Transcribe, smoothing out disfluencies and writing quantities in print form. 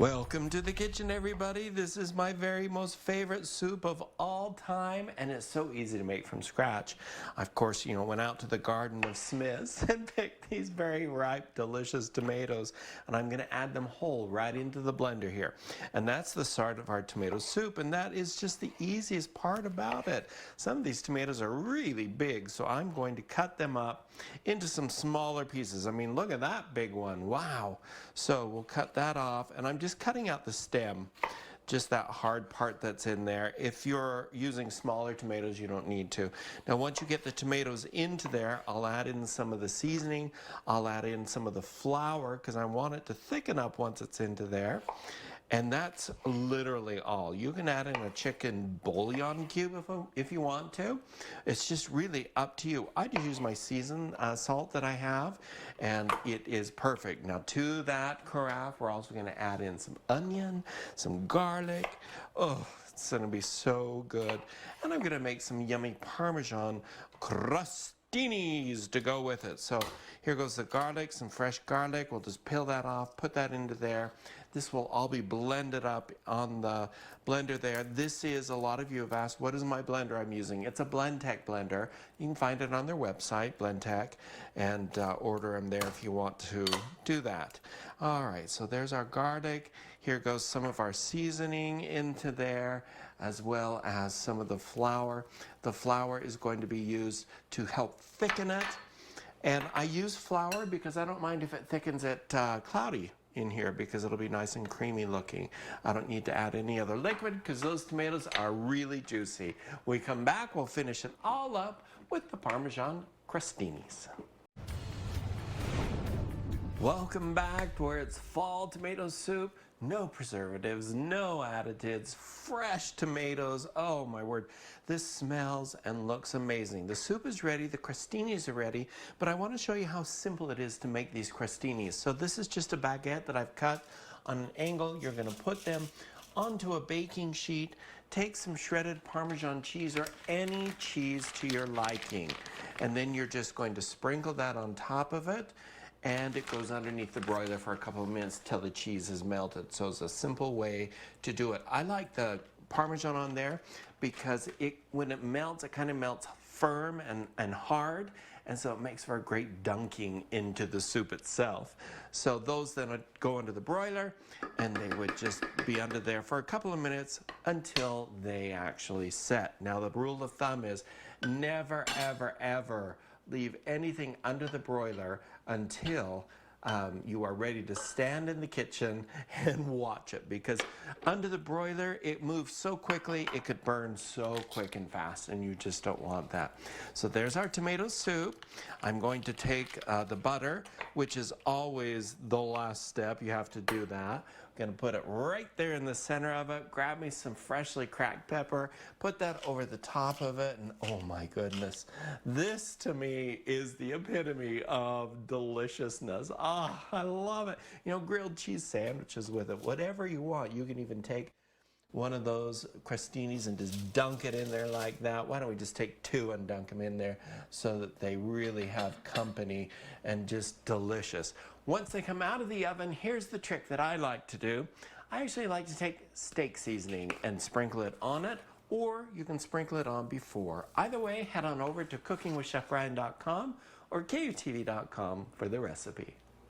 Welcome to the kitchen, everybody. This is my very most favorite soup of all time, and it's so easy to make from scratch. I, of course, went out to the Garden of Smiths and picked these very ripe, delicious tomatoes, and I'm going to add them whole right into the blender here. And that's the start of our tomato soup, and that is just the easiest part about it. Some of these tomatoes are really big, so I'm going to cut them up into some smaller pieces. I mean, look at that big one. Wow. So we'll cut that off, and I'm just cutting out the stem, just that hard part that's in there. If you're using smaller tomatoes, you don't need to. Now, once you get the tomatoes into there, I'll add in some of the seasoning. I'll add in some of the flour because I want it to thicken up once it's into there. And that's literally all. You can add in a chicken bouillon cube if you want to. It's just really up to you. I just use my seasoned salt that I have, and it is perfect. Now to that carafe, we're also gonna add in some onion, some garlic. Oh, it's gonna be so good. And I'm gonna make some yummy Parmesan Crostinis to go with it. So here goes the garlic, some fresh garlic. We'll just peel that off, put that into there. This will all be blended up on the blender there. This is, a lot of you have asked, what is my blender I'm using? It's a Blendtec blender. You can find it on their website, Blendtec, and order them there if you want to do that. All right, so there's our garlic. Here goes some of our seasoning into there, as well as some of the flour. The flour is going to be used to help thicken it. And I use flour because I don't mind if it thickens it cloudy in here, because it'll be nice and creamy looking. I don't need to add any other liquid because those tomatoes are really juicy. When we come back, we'll finish it all up with the Parmesan Crostinis. Welcome back to where it's fall tomato soup. No preservatives, no additives, fresh tomatoes. Oh my word, this smells and looks amazing. The soup is ready, the crostinis are ready, but I want to show you how simple it is to make these crostinis. So this is just a baguette that I've cut on an angle. You're going to put them onto a baking sheet. Take some shredded Parmesan cheese or any cheese to your liking, and then you're just going to sprinkle that on top of it. And it goes underneath the broiler for a couple of minutes till the cheese is melted. So it's a simple way to do it. I like the Parmesan on there because when it melts, it kind of melts firm and hard, and so it makes for a great dunking into the soup itself. So those then would go into the broiler, and they would just be under there for a couple of minutes until they actually set. Now the rule of thumb is never, ever, ever leave anything under the broiler until you are ready to stand in the kitchen and watch it, because under the broiler it moves so quickly it could burn so quick and fast, and you just don't want that. So there's our tomato soup. I'm going to take the butter, which is always the last step. You have to do that. I'm going to put it right there in the center of it. Grab me some freshly cracked pepper, put that over the top of it, and oh my goodness, this to me is the epitome of deliciousness. Ah, I love it. Grilled cheese sandwiches with it, whatever you want. You can even take one of those crostinis and just dunk it in there like that. Why don't we just take two and dunk them in there so that they really have company and just delicious. Once they come out of the oven, here's the trick that I like to do. I actually like to take steak seasoning and sprinkle it on it, or you can sprinkle it on before. Either way, head on over to cookingwithchefbryan.com or KUTV.com for the recipe.